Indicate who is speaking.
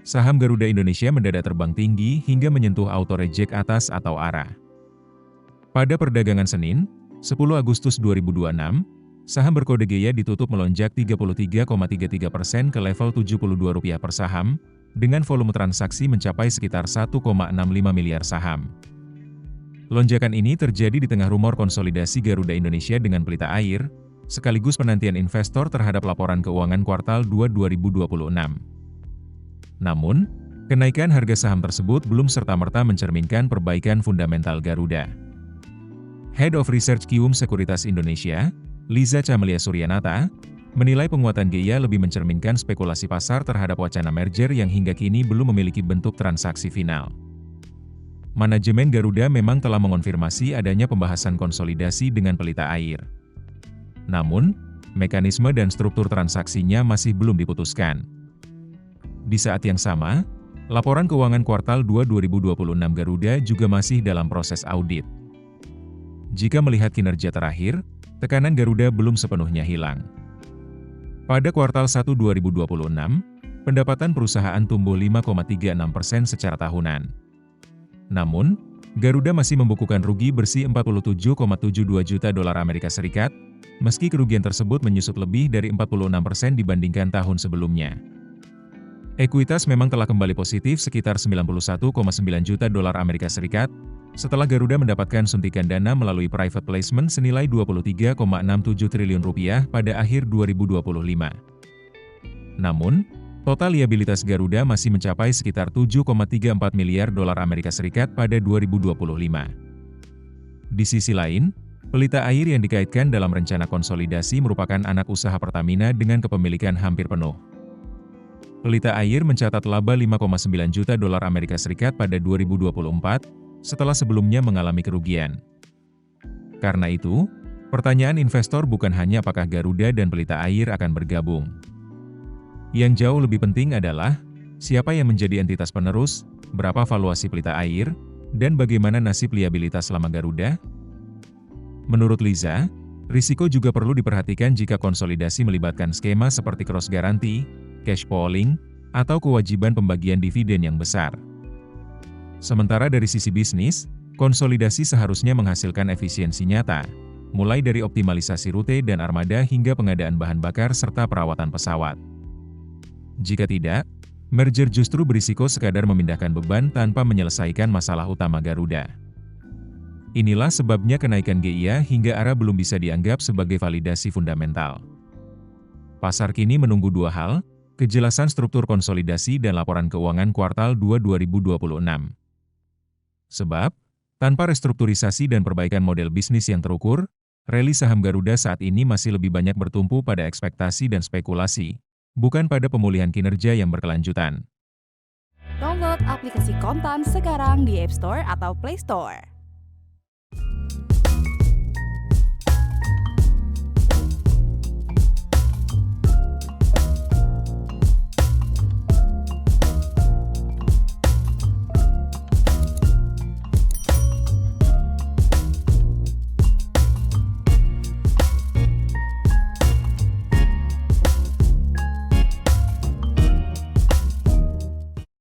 Speaker 1: saham Garuda Indonesia mendadak terbang tinggi hingga menyentuh auto reject atas atau arah. Pada perdagangan Senin, 10 Agustus 2026, saham berkode GEA ditutup melonjak 33,33% ke level Rp72 per saham, dengan volume transaksi mencapai sekitar 1,65 miliar saham. Lonjakan ini terjadi di tengah rumor konsolidasi Garuda Indonesia dengan pelita air, sekaligus penantian investor terhadap laporan keuangan kuartal 2 2026. Namun, kenaikan harga saham tersebut belum serta-merta mencerminkan perbaikan fundamental Garuda. Head of Research Kium Sekuritas Indonesia, Liza Camelia Suryanata, menilai penguatan GEA lebih mencerminkan spekulasi pasar terhadap wacana merger yang hingga kini belum memiliki bentuk transaksi final. Manajemen Garuda memang telah mengonfirmasi adanya pembahasan konsolidasi dengan pelita air. Namun, mekanisme dan struktur transaksinya masih belum diputuskan. Di saat yang sama, laporan keuangan kuartal 2 2026 Garuda juga masih dalam proses audit. Jika melihat kinerja terakhir, tekanan Garuda belum sepenuhnya hilang. Pada kuartal 1 2026, pendapatan perusahaan tumbuh 5,36% secara tahunan. Namun, Garuda masih membukukan rugi bersih 47,72 juta dolar Amerika Serikat, meski kerugian tersebut menyusut lebih dari 46% dibandingkan tahun sebelumnya. Ekuitas memang telah kembali positif sekitar 91,9 juta dolar Amerika Serikat, setelah Garuda mendapatkan suntikan dana melalui private placement senilai Rp23,67 triliun pada akhir 2025. Namun, total liabilitas Garuda masih mencapai sekitar 7,34 miliar dolar Amerika Serikat pada 2025. Di sisi lain, pelita air yang dikaitkan dalam rencana konsolidasi merupakan anak usaha Pertamina dengan kepemilikan hampir penuh. Pelita air mencatat laba 5,9 juta dolar Amerika Serikat pada 2024, setelah sebelumnya mengalami kerugian. Karena itu, pertanyaan investor bukan hanya apakah Garuda dan pelita air akan bergabung. Yang jauh lebih penting adalah, siapa yang menjadi entitas penerus, berapa valuasi pelita air, dan bagaimana nasib liabilitas selama Garuda? Menurut Liza, risiko juga perlu diperhatikan jika konsolidasi melibatkan skema seperti cross guarantee, cash pooling, atau kewajiban pembagian dividen yang besar. Sementara dari sisi bisnis, konsolidasi seharusnya menghasilkan efisiensi nyata, mulai dari optimalisasi rute dan armada hingga pengadaan bahan bakar serta perawatan pesawat. Jika tidak, merger justru berisiko sekadar memindahkan beban tanpa menyelesaikan masalah utama Garuda. Inilah sebabnya kenaikan GEA hingga ARA belum bisa dianggap sebagai validasi fundamental. Pasar kini menunggu dua hal, kejelasan struktur konsolidasi dan laporan keuangan kuartal 2 2026. Sebab, tanpa restrukturisasi dan perbaikan model bisnis yang terukur, rally saham Garuda saat ini masih lebih banyak bertumpu pada ekspektasi dan spekulasi, bukan pada pemulihan kinerja yang berkelanjutan.
Speaker 2: Download aplikasi Kontan sekarang di App Store atau Play Store.